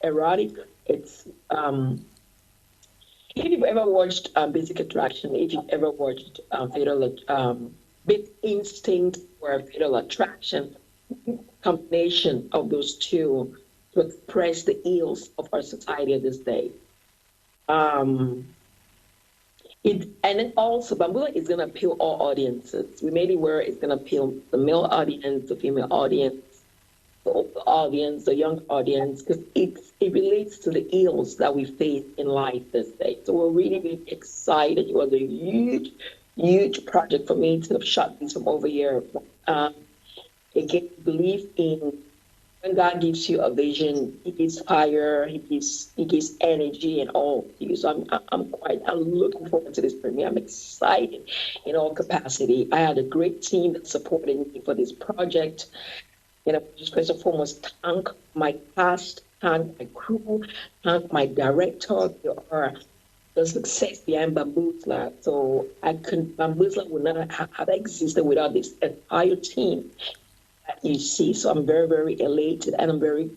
erotic. It's if you've ever watched Basic Attraction, if you've ever watched Big Instinct or Fatal Attraction, combination of those two to express the ills of our society this day. Um, and then also Bambula is gonna appeal all audiences. We made it where it's gonna appeal the male audience, the female audience, the older audience, the young audience, because it relates to the ills that we face in life this day. So we're really, really excited. It was a huge, huge project for me to have shot this from over here. Again, believe in when God gives you a vision, He gives fire, He gives energy and all to you. So I'm looking forward to this premiere. I'm excited in all capacity. I had a great team that supported me for this project. Just first and foremost, thank my cast, thank my crew, thank my director. They are the success behind Bamboozler. So Bamboozler would not have existed without this entire team that you see. So I'm very, very elated and I'm very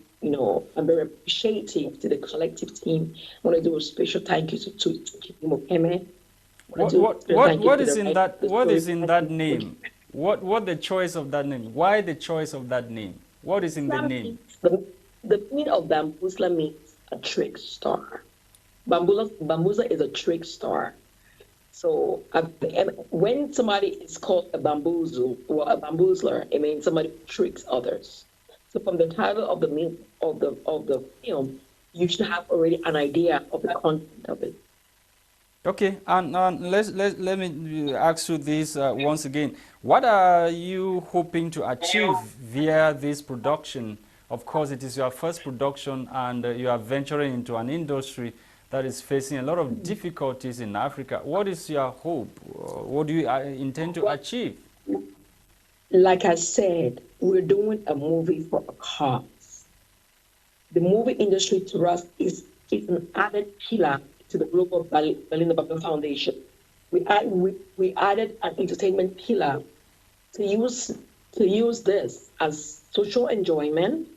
appreciative to the collective team. I want to do a special thank you to Kim Okeme. What is in that? What is in that name? What the choice of that name? Why the choice of that name? What is in the name? The meaning of Bamboozler means a trick star. Bamboozler is a trick star. So when somebody is called a bamboozle or a bamboozler, it means somebody tricks others. So from the title of the film, you should have already an idea of the content of it. Okay, and let me ask you this once again. What are you hoping to achieve via this production? Of course, it is your first production, and you are venturing into an industry that is facing a lot of difficulties in Africa. What is your hope? What do you intend to achieve? Like I said, we're doing a movie for a cause. The movie industry to us is an added pillar to the global Belinda Babila Foundation. We added an entertainment pillar to use this as social enjoyment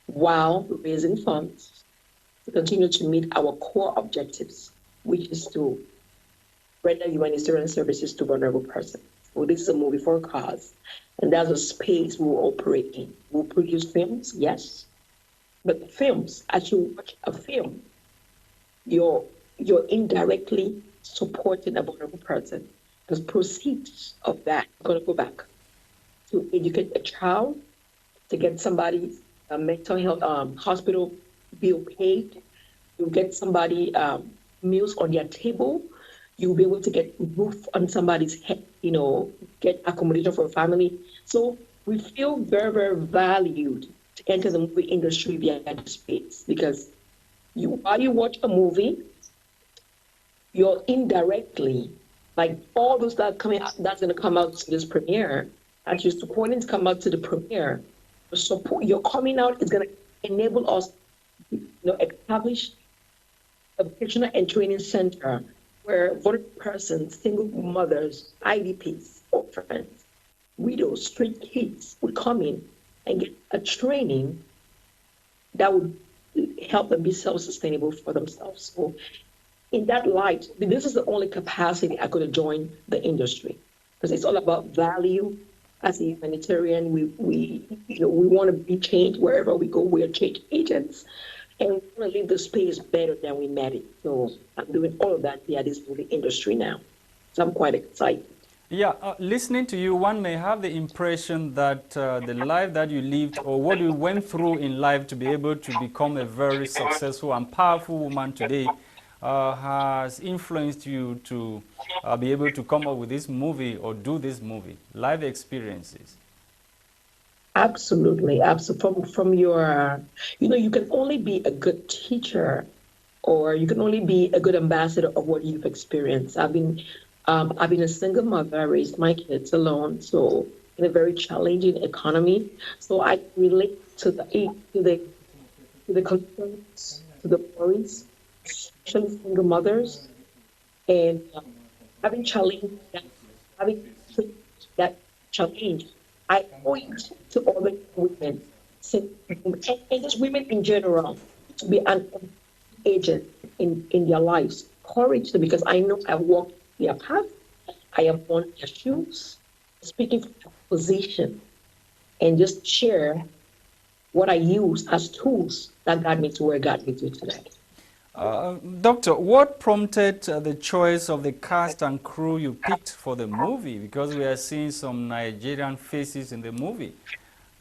while raising funds to continue to meet our core objectives, which is to render humanitarian services to vulnerable persons. So this is a movie for a cause, and that's a space we will operate in. We'll produce films, yes, but films, as you watch a film, you're indirectly supporting a vulnerable person because proceeds of that are going to go back to educate a child, to get somebody's mental health hospital bill paid, you get somebody meals on their table, you'll be able to get roof on somebody's head, get accommodation for a family. So we feel very, very valued to enter the movie industry via this space because while you watch a movie, you're indirectly, like all those that coming out, that's going to come out to this premiere, as you're supporting to come out to the premiere, your coming out is going to enable us, establish a vocational and training center where vulnerable persons, single mothers, IDPs, orphans, widows, street kids would come in and get a training that would help them be self-sustainable for themselves. So in that light, this is the only capacity I could have joined the industry because it's all about value. As a humanitarian, we want to be changed wherever we go. We are change agents, and we want to leave the space better than we met it. So I'm doing all of that via this movie industry now. So I'm quite excited. Yeah, listening to you, one may have the impression that the life that you lived or what you went through in life to be able to become a very successful and powerful woman today has influenced you to be able to come up with this movie or do this movie, life experiences. Absolutely, absolutely. From your, you can only be a good teacher, or you can only be a good ambassador of what you've experienced. I've been a single mother. I raised my kids alone, so in a very challenging economy. So I relate to the concerns, to the worries, especially single mothers, and having challenge that having that challenge. I owe it to other women, and just women in general. to be an agent in their lives. Encourage them because I know I've walked their path. I have worn their shoes, speaking from a position, and just share what I use as tools that got me to where God me to today. Doctor, what prompted the choice of the cast and crew you picked for the movie? Because we are seeing some Nigerian faces in the movie.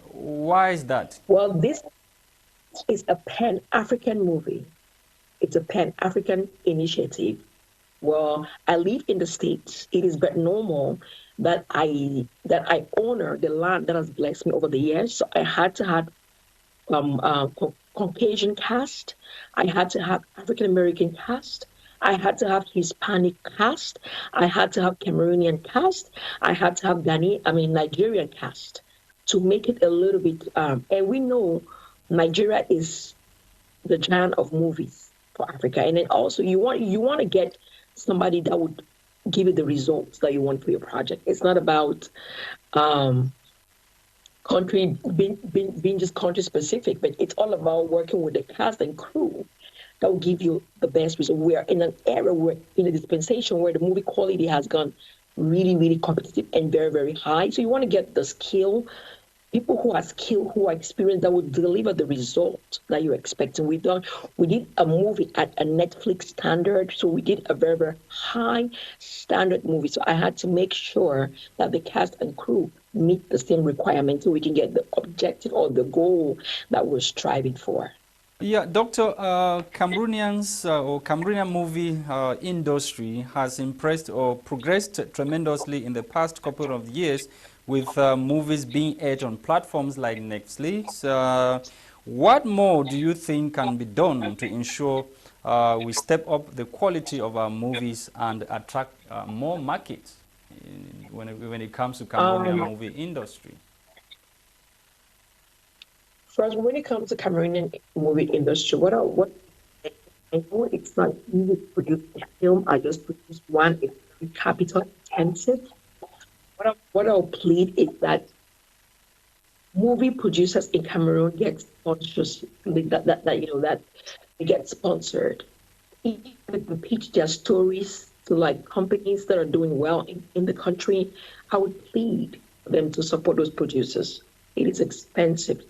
Why is that? Well, this is a Pan African movie. It's a Pan African initiative. Well, I live in the States. It is but normal that I honor the land that has blessed me over the years. So I had to have Caucasian cast. I had to have African American cast. I had to have Hispanic cast. I had to have Cameroonian cast. I had to have Nigerian cast to make it a little bit. And we know Nigeria is the giant of movies for Africa, and then also you want to get somebody that would give you the results that you want for your project. It's not about um, country being just country specific, but it's all about working with the cast and crew that will give you the best result. We are in an era where in a dispensation where the movie quality has gone really, really competitive and very, very high. So you want to get the skill, people who are skilled, who are experienced, that will deliver the result that you're expecting. We did a movie at a Netflix standard, so we did a very, very high standard movie. So I had to make sure that the cast and crew meet the same requirements so we can get the objective or the goal that we're striving for. Yeah, Doctor, Cameroonians or Cameroonian movie industry has impressed or progressed tremendously in the past couple of years with movies being aired on platforms like Netflix. What more do you think can be done to ensure we step up the quality of our movies and attract more markets when it comes to Cameroonian Um, movie industry? First, when it comes to Cameroonian movie industry, I know it's not easy to produce a film. I just produced one. It's very capital intensive. What I'll plead is that movie producers in Cameroon get sponsorship. That they get sponsored. If they can pitch their stories to like companies that are doing well in the country, I would plead for them to support those producers. It is expensive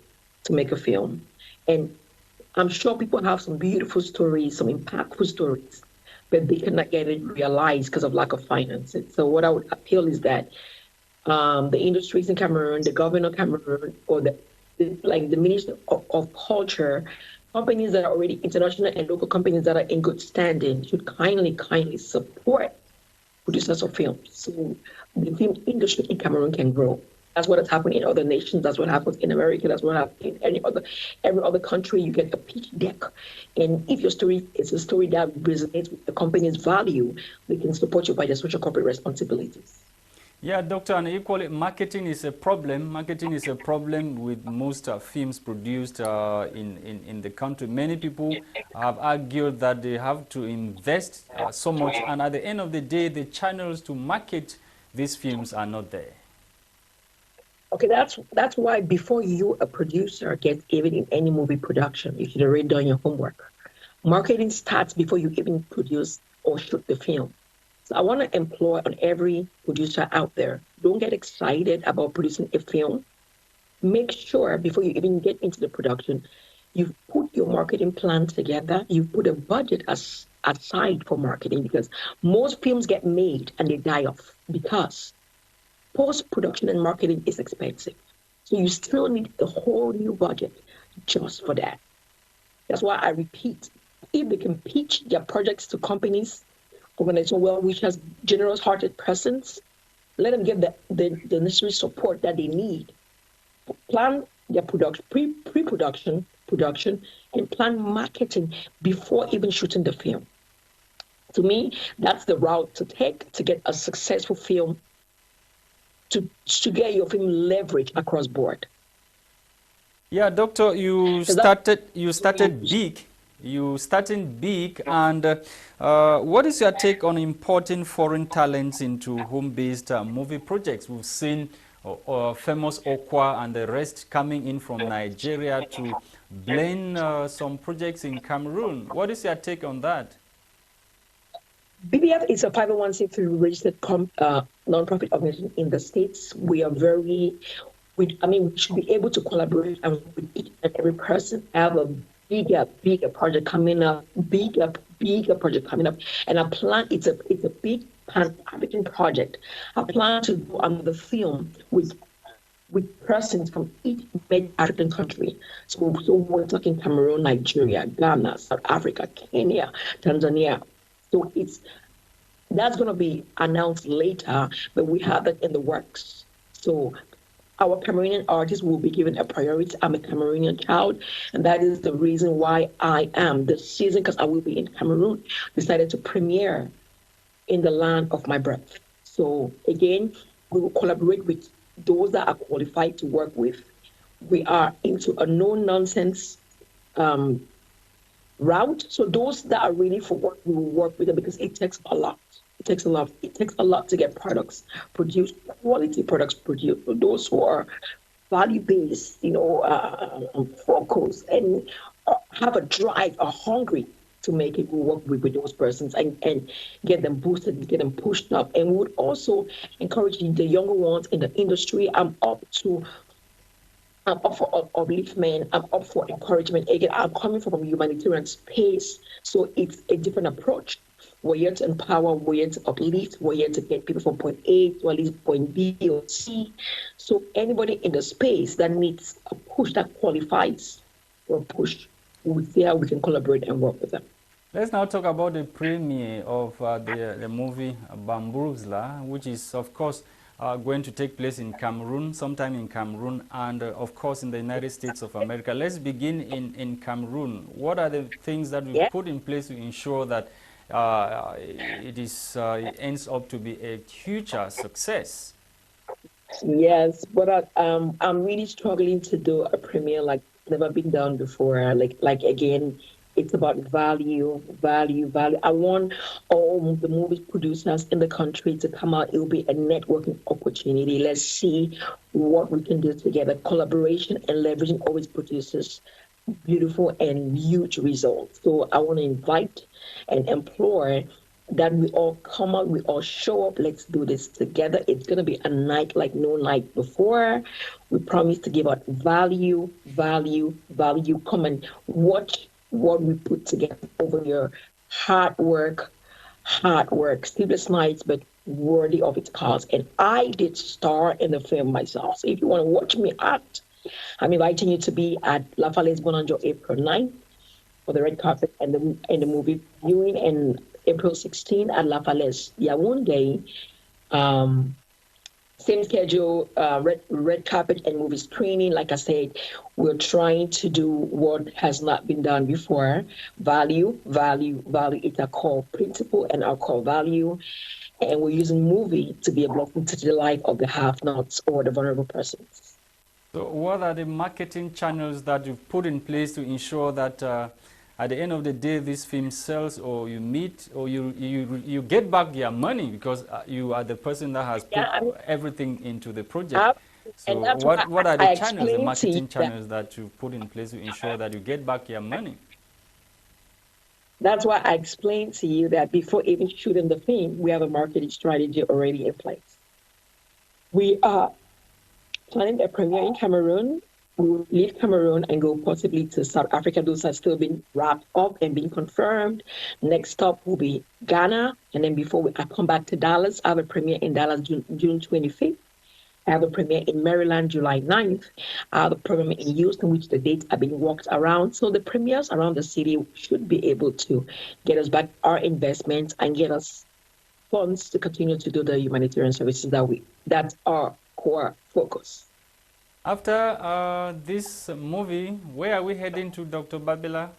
to make a film. And I'm sure people have some beautiful stories, some impactful stories, but they cannot get it realized because of lack of financing. So what I would appeal is that the industries in Cameroon, the government of Cameroon, or the Minister of Culture, companies that are already international and local companies that are in good standing should kindly support producers of films so the film industry in Cameroon can grow. That's what has happened in other nations. That's what happens in America. That's what happens in every other country. You get a pitch deck, and if your story is a story that resonates with the company's value, they can support you by their social corporate responsibilities. Yeah, Doctor, and equally, marketing is a problem. Marketing is a problem with most films produced in the country. Many people have argued that they have to invest so much, and at the end of the day, the channels to market these films are not there. Okay, that's why before you, a producer, gets even in any movie production, you should have already done your homework. Marketing starts before you even produce or shoot the film. So I want to employ on every producer out there, don't get excited about producing a film. Make sure before you even get into the production, you've put your marketing plan together, you've put a budget aside for marketing because most films get made and they die off because post production and marketing is expensive. So you still need a whole new budget just for that. That's why I repeat, if they can pitch their projects to companies, organizations, well, which has generous hearted persons, let them get the necessary support that they need. Plan their production, pre-production, production, and plan marketing before even shooting the film. To me, that's the route to take to get a successful film to get your film leverage across board. Yeah, Doctor, Does that you started big. You starting big, and what is your take on importing foreign talents into home-based movie projects? We've seen famous Okwa and the rest coming in from Nigeria to blend some projects in Cameroon. What is your take on that? BBF is a 501c3 registered nonprofit organization in the States. We are we should be able to collaborate and work with each and every person. I have a bigger project coming up, bigger project coming up. And I plan, it's a big pan-African project. I plan to do another film with persons from each major African country. So we're talking Cameroon, Nigeria, Ghana, South Africa, Kenya, Tanzania. So that's going to be announced later, but we have that in the works. So our Cameroonian artists will be given a priority. I'm a Cameroonian child, and that is the reason why I am this season, because I will be in Cameroon, decided to premiere in the land of my birth. So again, we will collaborate with those that are qualified to work with. We are into a no nonsense um, route. So those that are ready for work, we will work with them because it takes a lot. It takes a lot. It takes a lot to get products produced, quality products produced. So those who are value based, focused and have a drive, are hungry to make it, we work with those persons and get them boosted, get them pushed up. And we would also encourage the younger ones in the industry. I'm up for upliftment. I'm up for encouragement. Again, I'm coming from a humanitarian space, so it's a different approach. We're here to empower, we're here to uplift, we're here to get people from point A to at least point B or C. So anybody in the space that needs a push that qualifies for a push, we'll see how we can collaborate and work with them. Let's now talk about the premiere of the movie Bamboozla, which is, of course, going to take place in Cameroon, sometime in Cameroon, and of course in the United States of America. Let's begin in Cameroon. What are the things that we've Yeah. put in place to ensure that it ends up to be a huge success? Yes, but I'm really struggling to do a premiere like never been done before. Like again, it's about value, value, value. I want all the movie producers in the country to come out. It will be a networking opportunity. Let's see what we can do together. Collaboration and leveraging always produces beautiful and huge results. So I want to invite and implore that we all come out, we all show up. Let's do this together. It's going to be a night like no night before. We promise to give out value, value, value. Come and watch what we put together over your hard work, sleepless nights, but worthy of its cause. And I did star in the film myself. So if you want to watch me act, I'm inviting you to be at La Falaise Bonanjo April 9th for the red carpet and the movie viewing, and April 16th at La Falaise Yaoundé. Um, Same schedule, red carpet and movie screening. Like I said, we're trying to do what has not been done before. Value, value, value. It's our core principle and our core value. And we're using movie to be a blessing to the life of the have-nots or the vulnerable persons. So what are the marketing channels that you've put in place to ensure that at the end of the day this film sells, or you meet, or you get back your money, because you are the person that has Yeah, put I mean, everything into the project? I, So and that's why what are the I channels, the explained to you marketing that. channels that you've put in place to ensure that you get back your money? That's why I explained to you that before even shooting the film, we have a marketing strategy already in place. We are planning a premiere in Cameroon. We will leave Cameroon and go possibly to South Africa. Those are still being wrapped up and being confirmed. Next stop will be Ghana. And then I come back to Dallas, I have a premiere in Dallas June 25th. I have a premiere in Maryland, July 9th. I have a premiere in Houston, which the dates are being worked around. So the premieres around the city should be able to get us back our investments and get us funds to continue to do the humanitarian services that's our core focus. After this movie, where are we heading to, Dr. Babila?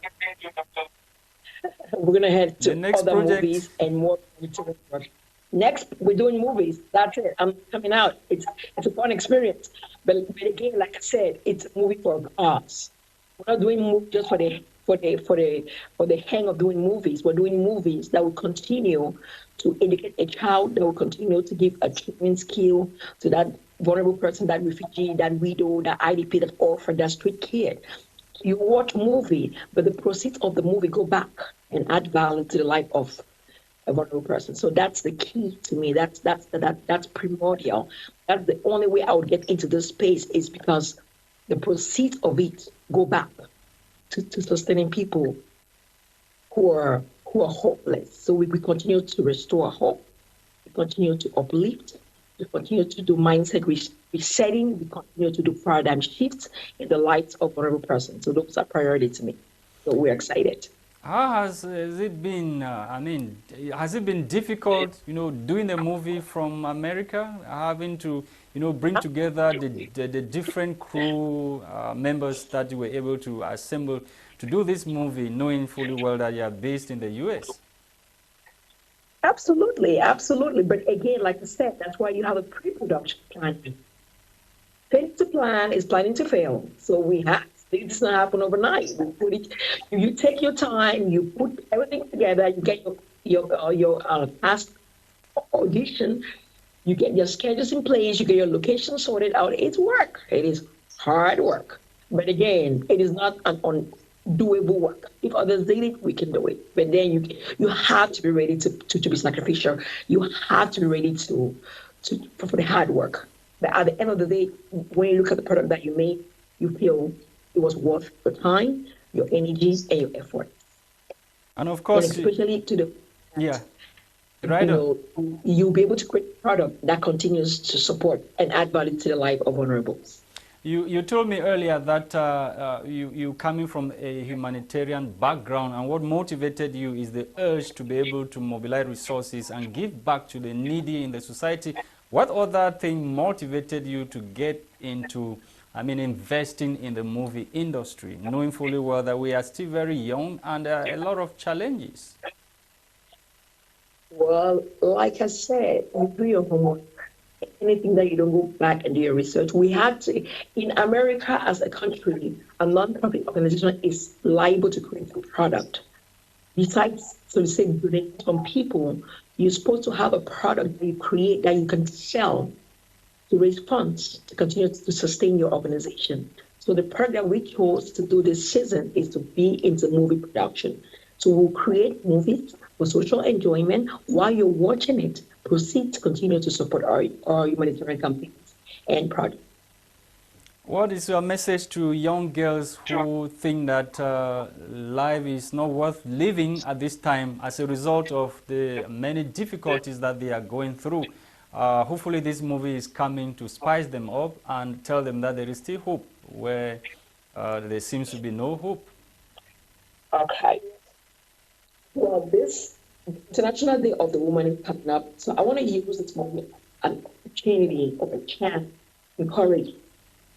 We're gonna head The to next other project? movies and more humanitarian work. Next, we're doing movies. That's it. I'm coming out. It's a fun experience. But again, like I said, it's a movie for us. We're not doing movies just for the hang of doing movies. We're doing movies that will continue to educate a child, that will continue to give a treatment skill to that vulnerable person, that refugee, that widow, that IDP, that orphan, that street kid. You watch movie, but the proceeds of the movie go back and add value to the life of a vulnerable person. So that's the key to me. That's primordial. That's the only way I would get into this space is because the proceeds of it go back to sustaining people who are hopeless. So we continue to restore hope, we continue to uplift, we continue to do mindset resetting, we continue to do paradigm shifts in the lives of vulnerable persons. So those are priority to me. So we're excited. How has it been? I mean, has it been difficult, doing a movie from America, having to, bring together the different crew members that you were able to assemble to do this movie, knowing fully well that you are based in the U.S.? Absolutely, absolutely. But again, like I said, that's why you have a pre-production planning. Fail to plan is planning to fail. So we have this not happen overnight. You take your time, you put everything together, you get your past audition, you get your schedules in place, you get your location sorted out. It's work. It is hard work. But again, it is not an undoable work. If others did it, we can do it. But then you have to be ready to be sacrificial. You have to be ready for the hard work. But at the end of the day, when you look at the product that you made, you feel it was worth your time, your energy, and your effort. And of And course, especially to the yeah, you right on. know, you'll be able to create a product that continues to support and add value to the life of vulnerables. You told me earlier that you coming from a humanitarian background, and what motivated you is the urge to be able to mobilize resources and give back to the needy in the society. What other thing motivated you to get into, I mean, investing in the movie industry, knowing fully well that we are still very young and a lot of challenges? Well, like I said, you do your homework. Anything that you don't go back and do your research. We had to, in America as a country, a nonprofit organization is liable to create a product. Besides, so to say, donate from people, you're supposed to have a product that you create that you can sell to raise funds to continue to sustain your organization. So the product that we chose to do this season is to be into movie production. So we'll create movies for social enjoyment while you're watching it. Proceed to continue to support our humanitarian campaigns and projects. What is your message to young girls who think that life is not worth living at this time as a result of the many difficulties that they are going through? Hopefully, this movie is coming to spice them up and tell them that there is still hope where there seems to be no hope. Okay. Well, this International Day of the Woman is coming up, so I want to use this moment as an opportunity or a chance to encourage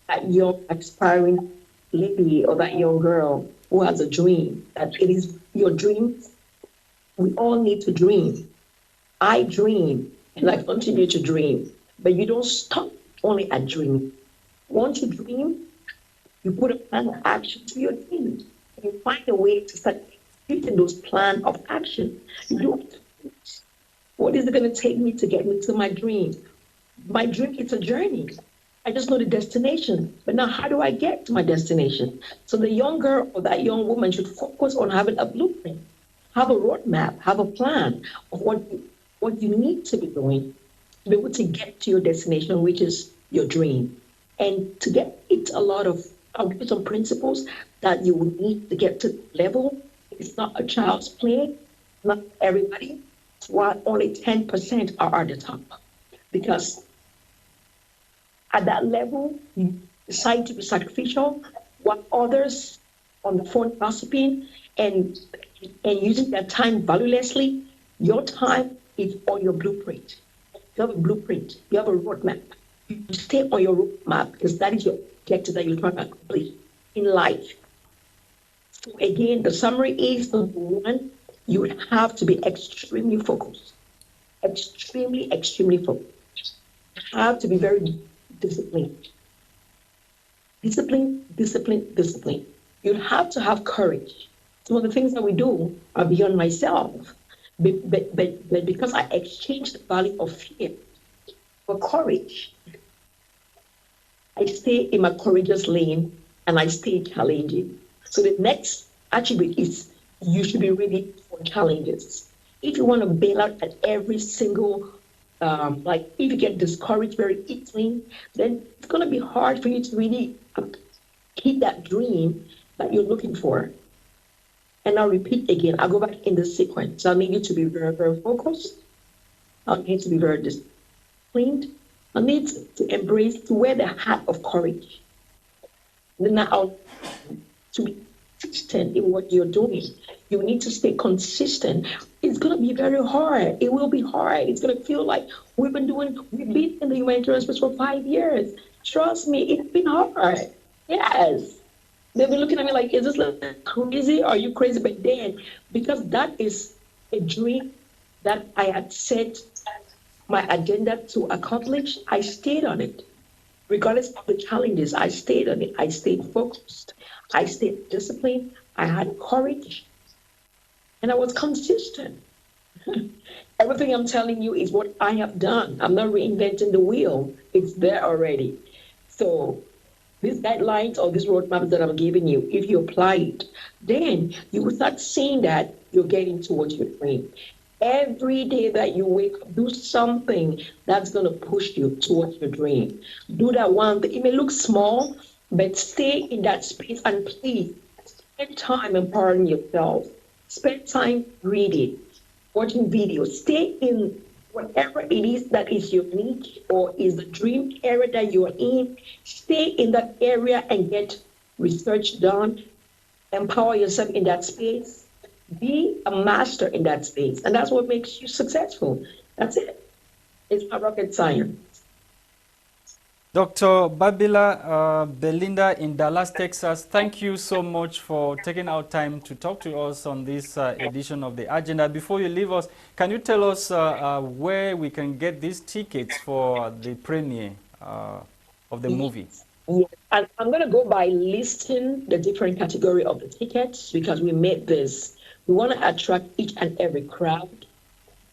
that young aspiring lady or that young girl who has a dream, that it is your dream. We all need to dream. I dream and I continue to dream, but you don't stop only at dreaming. Once you dream, you put a plan of action to your dreams. You find a way to start executing those plan of action. You do it. What is it going to take me to get me to my dream? My dream is a journey. I just know the destination. But now, how do I get to my destination? So the young girl or that young woman should focus on having a blueprint, have a roadmap, have a plan of what you need to be doing to be able to get to your destination, which is your dream. And to get it, I'll give you some principles that you will need to get to the level. It's not a child's play. Not everybody. It's why only 10% are at the top. Because at that level, you decide to be sacrificial, while others on the phone gossiping and using their time valuelessly. Your time is on your blueprint. You have a blueprint. You have a roadmap. You stay on your roadmap because that is your objective that you're trying to accomplish in life. So again, the summary is number one, you would have to be extremely focused. Extremely focused. You have to be very disciplined. Discipline. You have to have courage. Some of the things that we do are beyond myself. But because I exchanged the value of fear for courage, I stay in my courageous lane and I stay challenging. So the next attribute is you should be ready for challenges. If you want to bail out at every single, like if you get discouraged very easily, then it's going to be hard for you to really hit that dream that you're looking for. And I'll repeat again, I'll go back in the sequence. So I need you to be very, very focused. I need to be very disciplined. I need to embrace, to wear the hat of courage. Then I'll to be consistent in what you're doing. You need to stay consistent. It's going to be very hard. It will be hard. It's going to feel like we've been in the humanitarian space for 5 years. Trust me, it's been hard. Yes. They'll be looking at me like, is this like crazy? Are you crazy? But then, because that is a dream that I had set my agenda to accomplish, I stayed on it. Regardless of the challenges, I stayed on it. I stayed focused. I stayed disciplined. I had courage. And I was consistent. Everything I'm telling you is what I have done. I'm not reinventing the wheel. It's there already. So these guidelines or these roadmaps that I'm giving you, if you apply it, then you will start seeing that you're getting towards your dream. Every day that you wake up, do something that's going to push you towards your dream. Do that one thing. It may look small, but stay in that space and please spend time empowering yourself. Spend time reading, watching videos. Stay in whatever it is that is your niche or is the dream area that you are in. Stay in that area and get research done. Empower yourself in that space. Be a master in that space. And that's what makes you successful. That's it. It's not rocket science. Dr. Babila Belinda in Dallas, Texas, thank you so much for taking our time to talk to us on this edition of the agenda. Before you leave us, can you tell us where we can get these tickets for the premiere of the movie? Yes. And I'm going to go by listing the different category of the tickets because we made this. We want to attract each and every crowd.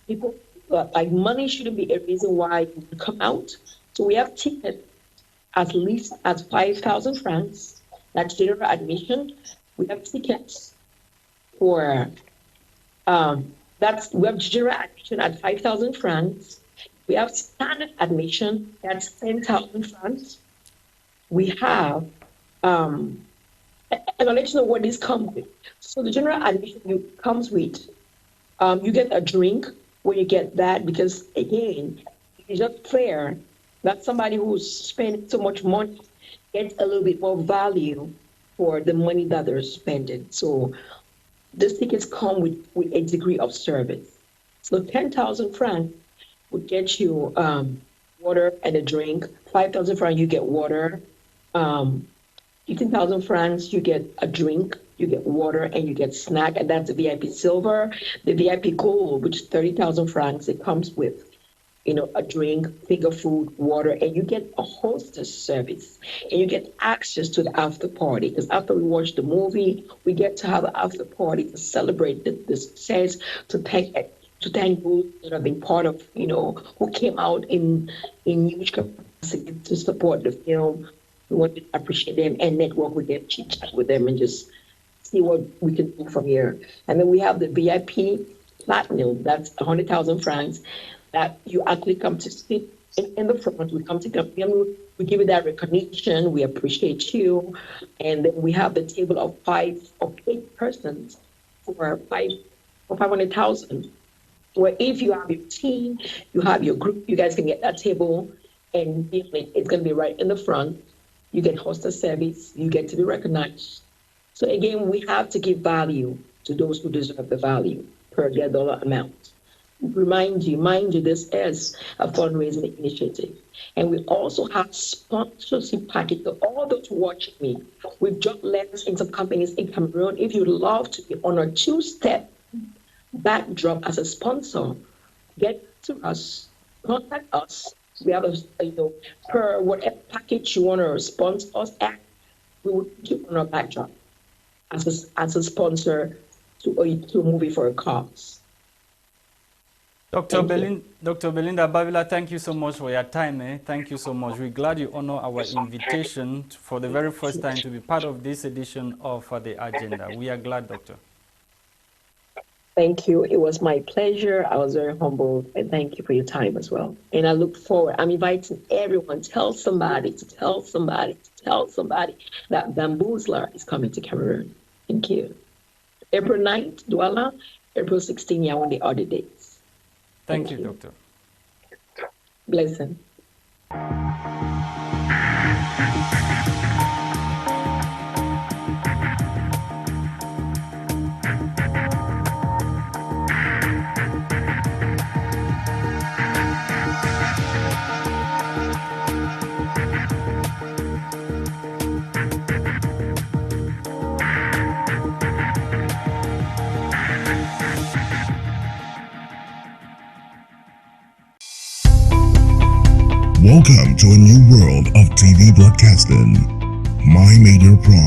People, like money shouldn't be a reason why you come out. So we have tickets as least as 5,000 francs. That's general admission. We have tickets for we have general admission at 5,000 francs. We have standard admission, that's 10,000 francs. We have and I'll let you know what this comes with. So the general admission comes with you get a drink when you get that because again, it's just fair that somebody who's spending so much money gets a little bit more value for the money that they're spending. So these tickets come with a degree of service. So 10,000 francs would get you water and a drink. 5,000 francs, you get water. 15,000 francs, you get a drink, you get water, and you get snack, and that's the VIP silver. The VIP gold, which is 30,000 francs, it comes with a drink, finger food, water, and you get a hostess service. And you get access to the after party. Because after we watch the movie, we get to have an after party to celebrate the success, to thank those that have been part of, who came out in huge capacity to support the film. We want to appreciate them and network with them, chit chat with them, and just see what we can do from here. And then we have the VIP platinum, that's 100,000 francs, that you actually come to sit in the front. We come to we give you that recognition. We appreciate you. And then we have the table of 8 persons for 500,000. Where if you have your team, you have your group, you guys can get that table and it's going to be right in the front. You get hostess service, you get to be recognized. So again, we have to give value to those who deserve the value per their dollar amount. Mind you, this is a fundraising initiative. And we also have sponsorship package for all those watching me. We've dropped letters in some companies in Cameroon. If you'd love to be on a 2-step backdrop as a sponsor, get to us, contact us. We have per whatever package you want to sponsor us at, we will put you on our backdrop as a sponsor to a movie for a cause. Thank you. Dr. Belinda Babila, thank you so much for your time. Thank you so much. We're glad you honor our invitation for the very first time to be part of this edition of the agenda. We are glad, Doctor. Thank you. It was my pleasure. I was very humbled, and thank you for your time as well. And I look forward. I'm inviting everyone. Tell somebody to tell somebody to tell somebody that Bamboozler is coming to Cameroon. Thank you. April 9th, Douala. April 16th, Yaoundé, other dates. Thank you, Doctor. Blessing. Welcome to a new world of TV broadcasting. My Major Pride.